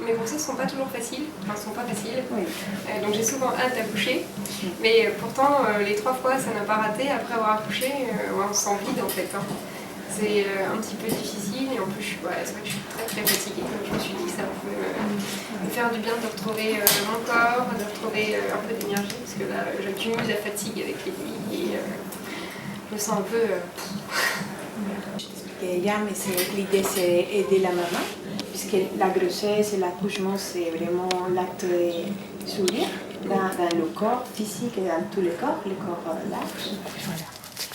mes grossesses sont pas toujours faciles, sont pas faciles. Oui. Donc j'ai souvent hâte d'accoucher. Mais pourtant, les 3 fois, ça n'a pas raté. Après avoir accouché, on se sent vide en fait. C'est un petit peu difficile et en plus, c'est vrai que je suis très très fatiguée. Donc je me suis dit que ça pouvait me faire du bien de retrouver mon corps, de retrouver un peu d'énergie parce que là, j'accumule la fatigue avec les nuits et je me sens un peu... Je t'expliquais hier, mais l'idée c'est aider la maman, puisque la grossesse et l'accouchement c'est vraiment l'acte de sourire dans le corps physique et dans tous les corps large. Voilà.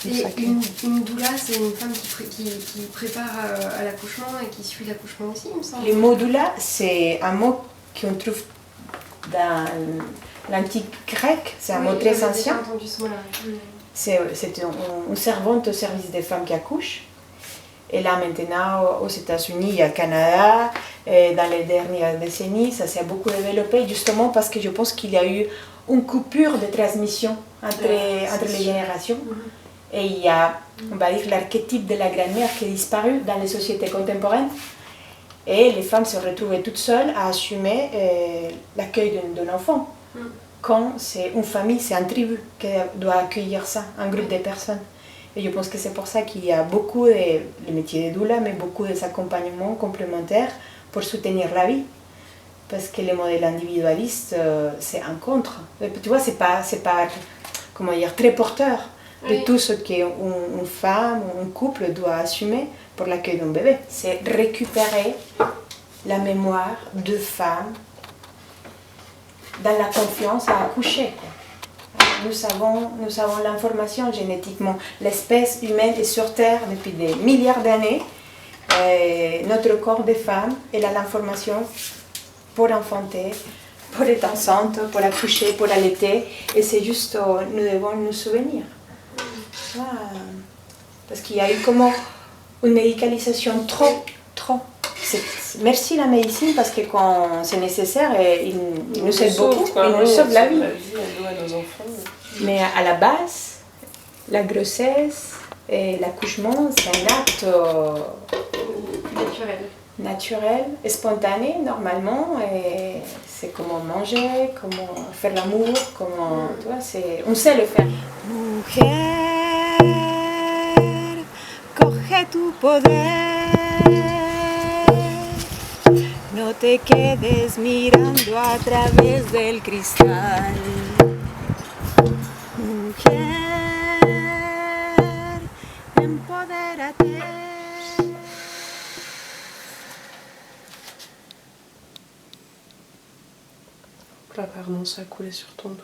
Et une doula, c'est une femme qui prépare à l'accouchement et qui suit l'accouchement aussi, il me semble. Le mot doula, c'est un mot qu'on trouve dans l'antique grec, c'est un mot très ancien. J'ai entendu ce mot-là. C'est une servante au service des femmes qui accouchent. Et là maintenant, aux États-Unis et au Canada, et dans les dernières décennies, ça s'est beaucoup développé, justement parce que je pense qu'il y a eu une coupure de transmission entre les générations. Et il y a, on va dire, l'archétype de la grand-mère qui est disparu dans les sociétés contemporaines. Et les femmes se retrouvaient toutes seules à assumer l'accueil d'un enfant. Quand c'est une famille, c'est une tribu qui doit accueillir ça, un groupe de personnes. Et je pense que c'est pour ça qu'il y a beaucoup de le métier de doula, mais beaucoup des accompagnements complémentaires pour soutenir la vie. Parce que le modèle individualiste, c'est un contre. Et tu vois, c'est pas comment dire, très porteur de tout ce qu'une femme ou un couple doit assumer pour l'accueil d'un bébé. C'est récupérer la mémoire de femmes dans la confiance à accoucher. Nous avons l'information génétiquement. L'espèce humaine est sur Terre depuis des milliards d'années. Notre corps de femme, elle a l'information pour enfanter, pour être enceinte, pour accoucher, pour allaiter. Et c'est juste, nous devons nous souvenir. Parce qu'il y a eu comme une médicalisation trop. Merci la médecine parce que quand c'est nécessaire, il nous aide beaucoup, il nous sauve la vie. Mais à la base, la grossesse et l'accouchement, c'est un acte naturel et spontané normalement. Et c'est comment manger, comment faire l'amour, tu vois, on sait le faire. Mujer, coge tu poder. No te quedes mirando a través del cristal. Mujer, empodérate. Pardon, ça a coulé sur ton dos.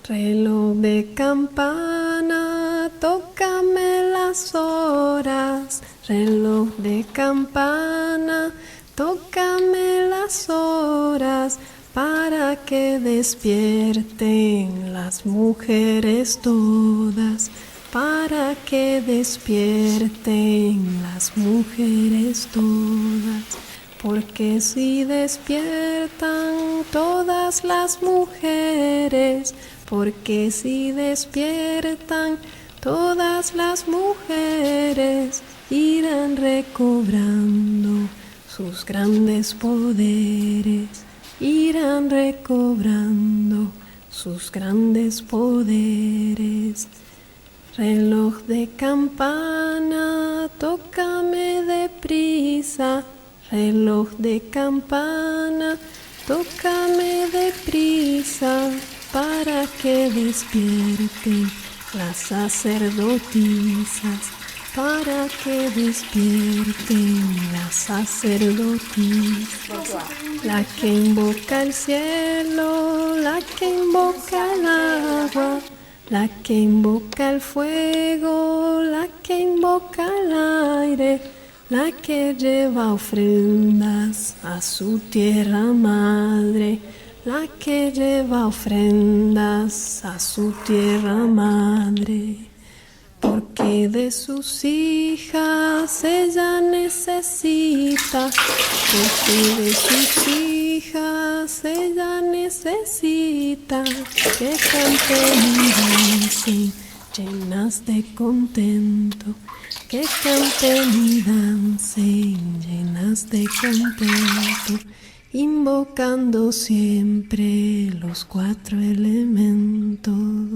Reloj de campana, tócame las horas. Reloj de campana, tócame las horas para que despierten las mujeres todas. Para que despierten las mujeres todas. Porque si despiertan todas las mujeres, porque si despiertan todas las mujeres, irán recobrando sus grandes poderes, irán recobrando sus grandes poderes. Reloj de campana, tócame deprisa. Reloj de campana, tócame deprisa para que despierten las sacerdotisas, para que despierten las sacerdotisas. La que invoca el cielo, la que invoca el agua, la que invoca el fuego, la que invoca el aire, la que lleva ofrendas a su tierra madre, la que lleva ofrendas a su tierra madre. porque de sus hijas ella necesita, porque de sus hijas ella necesita que canten y dancen llenas de contento, que canten y dancen llenas de contento, invocando siempre los 4 elementos.